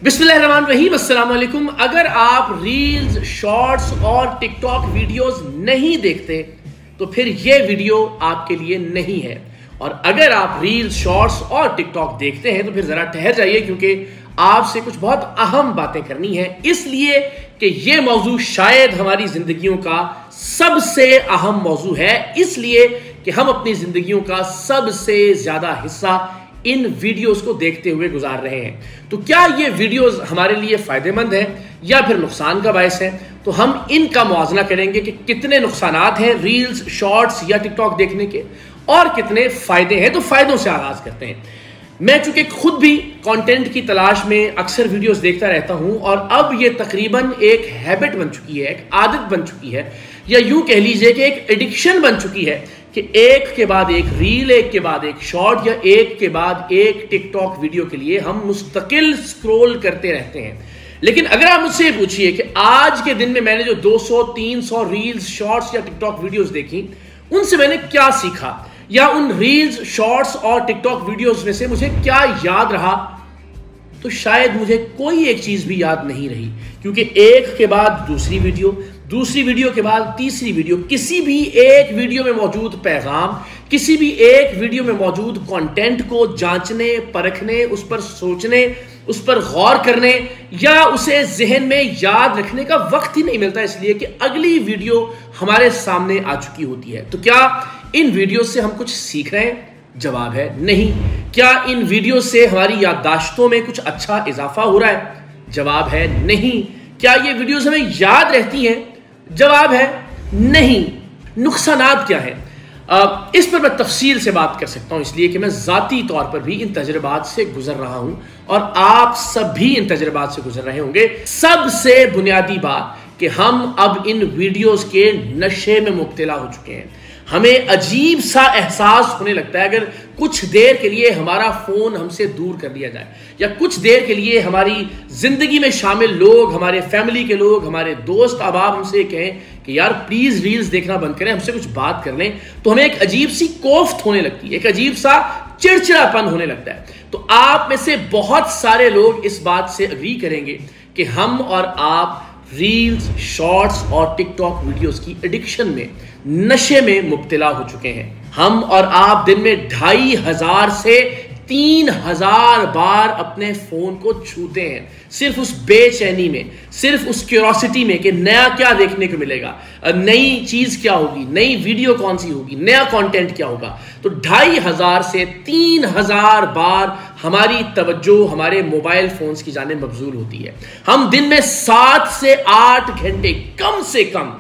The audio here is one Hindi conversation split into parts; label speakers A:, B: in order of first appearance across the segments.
A: बिस्मिल्लाहिर्रहमानिर्रहीम, अस्सलाम वालेकुम। अगर आप रील्स, शॉर्ट्स और टिकटॉक वीडियोस नहीं देखते तो फिर ये वीडियो आपके लिए नहीं है। और अगर आप रील्स, शॉर्ट्स और टिकटॉक देखते हैं तो फिर जरा ठहर जाइए, क्योंकि आपसे कुछ बहुत अहम बातें करनी है। इसलिए कि ये मौजू शायद हमारी जिंदगियों का सबसे अहम मौजू है, इसलिए कि हम अपनी जिंदगियों का सबसे ज्यादा हिस्सा इन वीडियोस को देखते हुए गुजार रहे हैं। तो क्या ये वीडियोस हमारे लिए फायदेमंद हैं या फिर नुकसान का बायस है? तो हम इनका मुआवजा करेंगे कि कितने नुकसानात हैं रील्स, शॉर्ट्स या टिकटॉक देखने के और कितने फायदे हैं। तो फायदों से आगाज करते हैं। मैं चूंकि खुद भी कंटेंट की तलाश में अक्सर वीडियोस देखता रहता हूं और अब ये तकरीबन एक हैबिट बन चुकी है, एक आदत बन चुकी है, या यूं कह लीजिए कि एक एडिक्शन बन चुकी है कि एक के बाद एक रील, एक के बाद एक शॉर्ट या एक के बाद एक टिकटॉक वीडियो के लिए हम मुस्तकिल स्क्रॉल करते रहते हैं। लेकिन अगर आप मुझसे पूछिए कि आज के दिन में मैंने जो 200-300 रील्स, शॉर्ट्स या टिकटॉक वीडियोस देखी, उनसे मैंने क्या सीखा, या उन रील्स, शॉर्ट्स और टिकटॉक वीडियोस में से मुझे क्या याद रहा, तो शायद मुझे कोई एक चीज भी याद नहीं रही। क्योंकि एक के बाद दूसरी वीडियो के बाद तीसरी वीडियो, किसी भी एक वीडियो में मौजूद पैगाम, किसी भी एक वीडियो में मौजूद कंटेंट को जांचने, परखने, उस पर सोचने, उस पर गौर करने या उसे जहन में याद रखने का वक्त ही नहीं मिलता, इसलिए कि अगली वीडियो हमारे सामने आ चुकी होती है। तो क्या इन वीडियो से हम कुछ सीख रहे हैं? जवाब है नहीं। क्या इन वीडियो से हमारी याददाश्तों में कुछ अच्छा इजाफा हो रहा है? जवाब है नहीं। क्या ये वीडियोस हमें याद रहती हैं? जवाब है नहीं। नुकसानात क्या है? इस पर मैं तफसील से बात कर सकता हूं, इसलिए कि मैं जाती तौर पर भी इन तजर्बात से गुजर रहा हूं और आप सब भी इन तजर्बात से गुजर रहे होंगे। सबसे बुनियादी बात कि हम अब इन वीडियोस के नशे में मुब्तला हो चुके हैं। हमें अजीब सा एहसास होने लगता है अगर कुछ देर के लिए हमारा फोन हमसे दूर कर लिया जाए, या कुछ देर के लिए हमारी जिंदगी में शामिल लोग, हमारे फैमिली के लोग, हमारे दोस्त अहबाब हमसे कहें कि यार प्लीज रील्स देखना बंद करें, हमसे कुछ बात कर लें, तो हमें एक अजीब सी कोफ्त होने लगती है, एक अजीब सा चिड़चिड़ापन होने लगता है। तो आप में से बहुत सारे लोग इस बात से अग्री करेंगे कि हम और आप रील्स, शॉर्ट्स और टिकटॉक वीडियोस की एडिक्शन में, नशे में मुब्तला हो चुके हैं। हम और आप दिन में 2500 से 3000 बार अपने फोन को छूते हैं, सिर्फ उस बेचैनी में, सिर्फ उस क्यूरोसिटी में कि नया क्या देखने को मिलेगा, नई चीज क्या होगी, नई वीडियो कौन सी होगी, नया कंटेंट क्या होगा। तो 2500 से 3000 बार हमारी तवज्जो हमारे मोबाइल फोन्स की जानिब मबजूल होती है। हम दिन में 7 से 8 घंटे कम से कम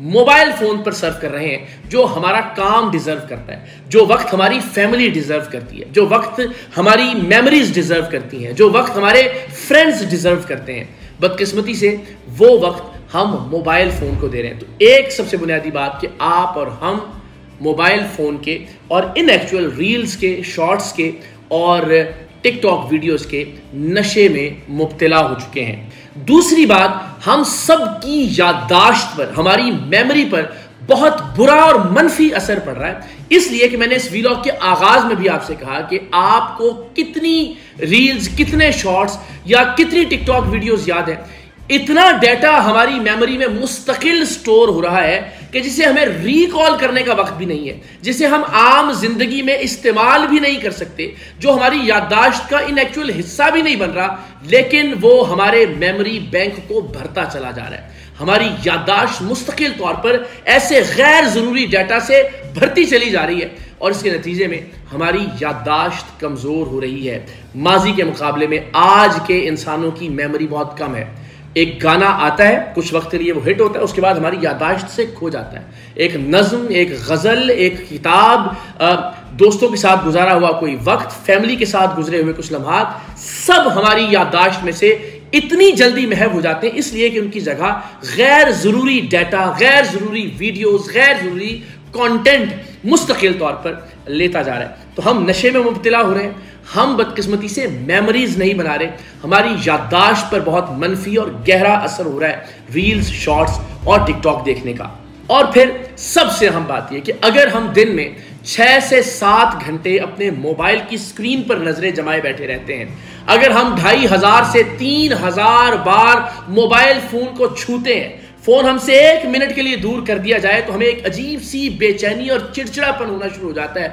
A: मोबाइल फोन पर सर्व कर रहे हैं, जो हमारा काम डिजर्व करता है, जो वक्त हमारी फैमिली डिजर्व करती है, जो वक्त हमारी मेमोरीज डिजर्व करती हैं, जो वक्त हमारे फ्रेंड्स डिजर्व करते हैं। बदकिस्मती से वो वक्त हम मोबाइल फोन को दे रहे हैं। तो एक सबसे बुनियादी बात कि आप और हम मोबाइल फोन के और इन एक्चुअल रील्स के, शॉर्ट्स के और टिकटॉक वीडियोस के नशे में मुब्तला हो चुके हैं। दूसरी बात, हम सब की याददाश्त पर, हमारी मेमोरी पर बहुत बुरा और मनफी असर पड़ रहा है। इसलिए कि मैंने इस वीडियो के आगाज में भी आपसे कहा कि आपको कितनी रील्स, कितने शॉर्ट्स या कितनी टिकटॉक वीडियोस याद है। इतना डेटा हमारी मेमोरी में मुस्तकिल स्टोर हो रहा है कि जिसे हमें रिकॉल करने का वक्त भी नहीं है, जिसे हम आम जिंदगी में इस्तेमाल भी नहीं कर सकते, जो हमारी याददाश्त का इन एक्चुअल हिस्सा भी नहीं बन रहा, लेकिन वो हमारे मेमोरी बैंक को भरता चला जा रहा है। हमारी याददाश्त मुस्तकिल तौर पर ऐसे गैर जरूरी डाटा से भरती चली जा रही है और इसके नतीजे में हमारी याददाश्त कमजोर हो रही है। माजी के मुकाबले में आज के इंसानों की मेमोरी बहुत कम है। एक गाना आता है, कुछ वक्त के लिए वो हिट होता है, उसके बाद हमारी याददाश्त से खो जाता है। एक नज्म, एक गजल, एक किताब, दोस्तों के साथ गुजारा हुआ कोई वक्त, फैमिली के साथ गुजरे हुए कुछ लम्हात, सब हमारी याददाश्त में से इतनी जल्दी महव हो जाते हैं, इसलिए कि उनकी जगह गैर जरूरी डाटा, गैर जरूरी वीडियोस, गैर जरूरी कंटेंट मुस्तकिल तौर पर लेता जा रहा है। तो हम नशे में मुब्तला हो रहे हैं, हम बदकिस्मती से मेमोरीज नहीं बना रहे, हमारी याददाश्त पर बहुत मनफी और गहरा असर हो रहा है रील्स, शॉर्ट्स और टिकटॉक देखने का। और फिर सबसे अहम बात यह कि अगर हम दिन में 6 से 7 घंटे अपने मोबाइल की स्क्रीन पर नजरें जमाए बैठे रहते हैं, अगर हम 2500 से 3000 बार मोबाइल फोन को छूते हैं, फोन हमसे 1 मिनट के लिए दूर कर दिया जाए तो हमें एक अजीब सी बेचैनी और चिड़चिड़ापन होना शुरू हो जाता है।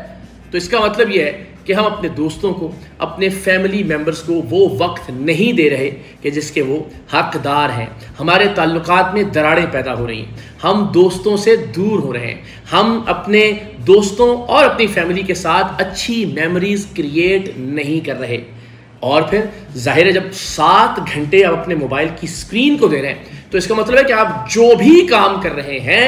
A: तो इसका मतलब यह है कि हम अपने दोस्तों को, अपने फैमिली मेंबर्स को वो वक्त नहीं दे रहे कि जिसके वो हकदार हैं। हमारे ताल्लुकात में दरारें पैदा हो रही हैं, हम दोस्तों से दूर हो रहे हैं, हम अपने दोस्तों और अपनी फैमिली के साथ अच्छी मेमोरीज क्रिएट नहीं कर रहे। और फिर जाहिर है जब 7 घंटे आप अपने मोबाइल की स्क्रीन को दे रहे हैं तो इसका मतलब है कि आप जो भी काम कर रहे हैं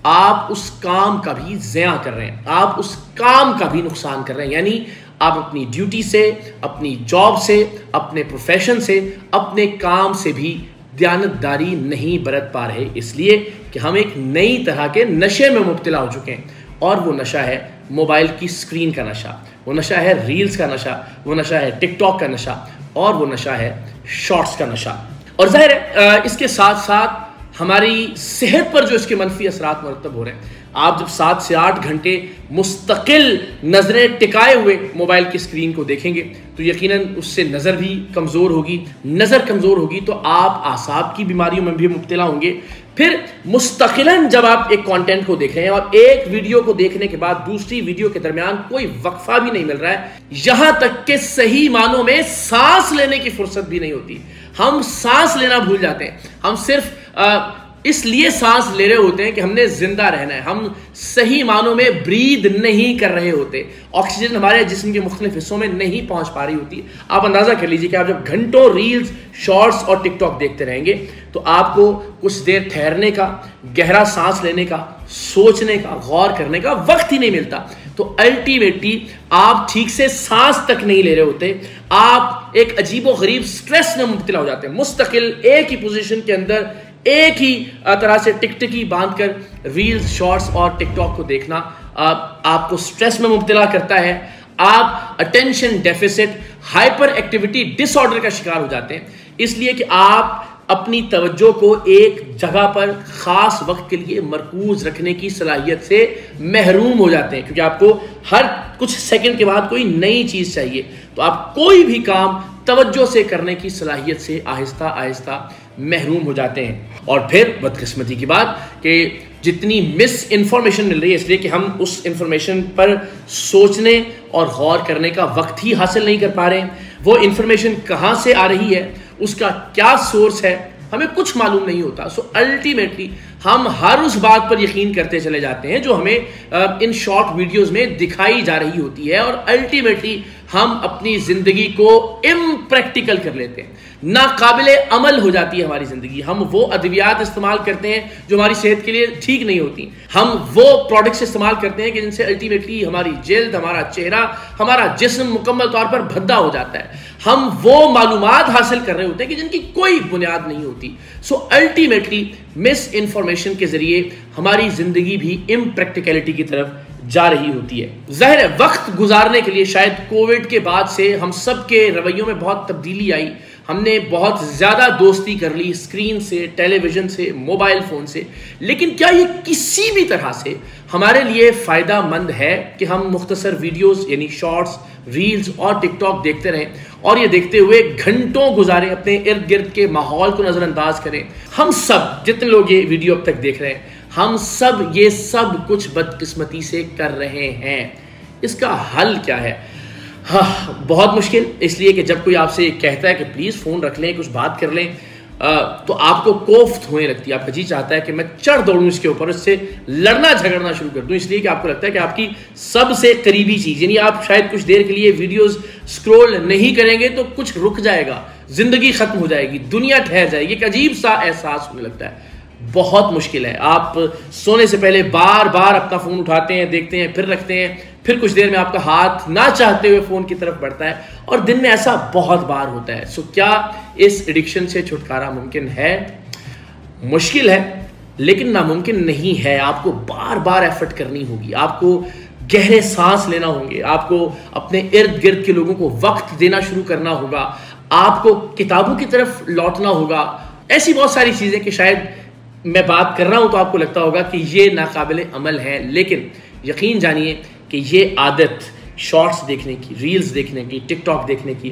A: आप उस काम का भी ज़िया कर रहे हैं, आप उस काम का भी नुकसान कर रहे हैं। यानी आप अपनी ड्यूटी से, अपनी जॉब से, अपने प्रोफेशन से, अपने काम से भी दयानतदारी नहीं बरत पा रहे, इसलिए कि हम एक नई तरह के नशे में मुब्तला हो चुके हैं। और वो नशा है मोबाइल की स्क्रीन का नशा, वो नशा है रील्स का नशा, वो नशा है टिकटॉक का नशा, और वो नशा है शॉर्ट्स का नशा। और जाहिर है इसके साथ साथ हमारी सेहत पर जो इसके मनफी असरात मरतब हो रहे हैं। आप जब 7 से 8 घंटे मुस्तकिल नज़रें टिकाए हुए मोबाइल की स्क्रीन को देखेंगे तो यकीनन उससे नज़र भी कमज़ोर होगी। नज़र कमज़ोर होगी तो आप आसाब की बीमारियों में भी मुब्तला होंगे। फिर मुस्तकिलन जब आप एक कंटेंट को देख रहे हैं और एक वीडियो को देखने के बाद दूसरी वीडियो के दरमियान कोई वक्फा भी नहीं मिल रहा है, यहां तक कि सही मानों में सांस लेने की फुर्सत भी नहीं होती। हम सांस लेना भूल जाते हैं। हम सिर्फ इसलिए सांस ले रहे होते हैं कि हमने जिंदा रहना है, हम सही मानों में ब्रीद नहीं कर रहे होते, ऑक्सीजन हमारे जिस्म के मुख्तलिफ हिस्सों में नहीं पहुंच पा रही होती। आप अंदाजा कर लीजिए कि आप जब घंटों रील्स, शॉर्ट्स और टिकटॉक देखते रहेंगे तो आपको कुछ देर ठहरने का, गहरा सांस लेने का, सोचने का, गौर करने का वक्त ही नहीं मिलता। तो अल्टीमेटली आप ठीक से सांस तक नहीं ले रहे होते, आप एक अजीबो गरीब स्ट्रेस में मुब्तला हो जाते हैं। मुस्तकिल एक ही पोजीशन के अंदर एक ही तरह से टिकटिकी बांधकर रील्स, शॉर्ट्स और टिकटॉक को देखना आपको स्ट्रेस में मुब्तला करता है। आप attention deficit hyper activity disorder का शिकार हो जाते हैं, इसलिए कि आप अपनी तवज्जो को एक जगह पर खास वक्त के लिए मरकूज रखने की सलाहियत से महरूम हो जाते हैं, क्योंकि आपको हर कुछ सेकंड के बाद कोई नई चीज चाहिए। तो आप कोई भी काम तवज्जो से करने की सलाहियत से आहिस्ता आहिस्ता महरूम हो जाते हैं। और फिर बदकिस्मती की बात कि जितनी मिस इन्फॉर्मेशन मिल रही है, इसलिए कि हम उस इंफॉर्मेशन पर सोचने और गौर करने का वक्त ही हासिल नहीं कर पा रहे हैं। वो इंफॉर्मेशन कहाँ से आ रही है, उसका क्या सोर्स है, हमें कुछ मालूम नहीं होता। सो अल्टीमेटली हम हर उस बात पर यकीन करते चले जाते हैं जो हमें इन शॉर्ट वीडियोस में दिखाई जा रही होती है, और अल्टीमेटली हम अपनी जिंदगी को इम्प्रैक्टिकल कर लेते हैं, नाकाबिले अमल हो जाती है हमारी जिंदगी। हम वो अद्वियात इस्तेमाल करते हैं जो हमारी सेहत के लिए ठीक नहीं होती, हम वो प्रोडक्ट्स इस्तेमाल करते हैं कि जिनसे अल्टीमेटली हमारी जल्द, हमारा चेहरा, हमारा जिस्म मुकम्मल तौर पर भद्दा हो जाता है। हम वो मालूमात हासिल कर रहे होते हैं कि जिनकी कोई बुनियाद नहीं होती। सो अल्टीमेटली मिस इन्फॉर्मेशन के जरिए हमारी जिंदगी भी इम्प्रैक्टिकलिटी की तरफ जा रही होती है। जाहिर है वक्त गुजारने के लिए शायद कोविड के बाद से हम सब के रवैयों में बहुत तब्दीली आई। हमने बहुत ज़्यादा दोस्ती कर ली स्क्रीन से, टेलीविज़न से, मोबाइल फ़ोन से। लेकिन क्या ये किसी भी तरह से हमारे लिए फ़ायदा मंद है कि हम मुख्तसर वीडियोस यानी शॉर्ट्स, रील्स और टिकटॉक देखते रहें और ये देखते हुए घंटों गुजारें, अपने इर्द गिर्द के माहौल को नज़रअंदाज करें? हम सब जितने लोग ये वीडियो अब तक देख रहे हैं, हम सब ये सब कुछ बदकिस्मती से कर रहे हैं। इसका हल क्या है? हाँ, बहुत मुश्किल। इसलिए कि जब कोई आपसे कहता है कि प्लीज़ फ़ोन रख लें, कुछ बात कर लें, तो आपको कोफ्त होने लगती है। आपका जी चाहता है कि मैं चढ़ दौड़ूं इसके ऊपर, इससे लड़ना झगड़ना शुरू कर दूं, इसलिए कि आपको लगता है कि आपकी सबसे करीबी चीज़, यानी आप शायद कुछ देर के लिए वीडियोस स्क्रॉल नहीं करेंगे तो कुछ रुक जाएगा, ज़िंदगी ख़त्म हो जाएगी, दुनिया ठहर जाएगी। एक अजीब सा एहसास होने लगता है। बहुत मुश्किल है। आप सोने से पहले बार बार अपना फ़ोन उठाते हैं, देखते हैं, फिर रखते हैं, फिर कुछ देर में आपका हाथ ना चाहते हुए फ़ोन की तरफ बढ़ता है, और दिन में ऐसा बहुत बार होता है। सो क्या इस एडिक्शन से छुटकारा मुमकिन है? मुश्किल है, लेकिन नामुमकिन नहीं है। आपको बार बार एफर्ट करनी होगी, आपको गहरे सांस लेना होंगे, आपको अपने इर्द गिर्द के लोगों को वक्त देना शुरू करना होगा, आपको किताबों की तरफ लौटना होगा। ऐसी बहुत सारी चीज़ें कि शायद मैं बात कर रहा हूं तो आपको लगता होगा कि ये नाकाबिले अमल है, लेकिन यकीन जानिए कि ये आदत शॉर्ट्स देखने की, रील्स देखने की, टिकटॉक देखने की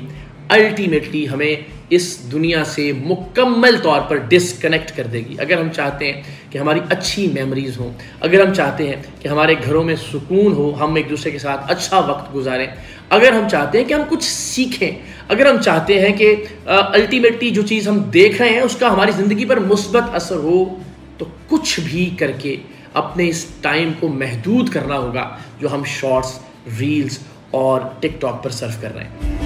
A: अल्टीमेटली हमें इस दुनिया से मुकम्मल तौर पर डिस्कनेक्ट कर देगी। अगर हम चाहते हैं कि हमारी अच्छी मेमोरीज हों, अगर हम चाहते हैं कि हमारे घरों में सुकून हो, हम एक दूसरे के साथ अच्छा वक्त गुजारें, अगर हम चाहते हैं कि हम कुछ सीखें, अगर हम चाहते हैं कि अल्टीमेटली जो चीज़ हम देख रहे हैं उसका हमारी ज़िंदगी पर मुस्बत असर हो, तो कुछ भी करके अपने इस टाइम को महदूद करना होगा जो हम शॉर्ट्स, रील्स और टिकटॉक पर सर्फ कर रहे हैं।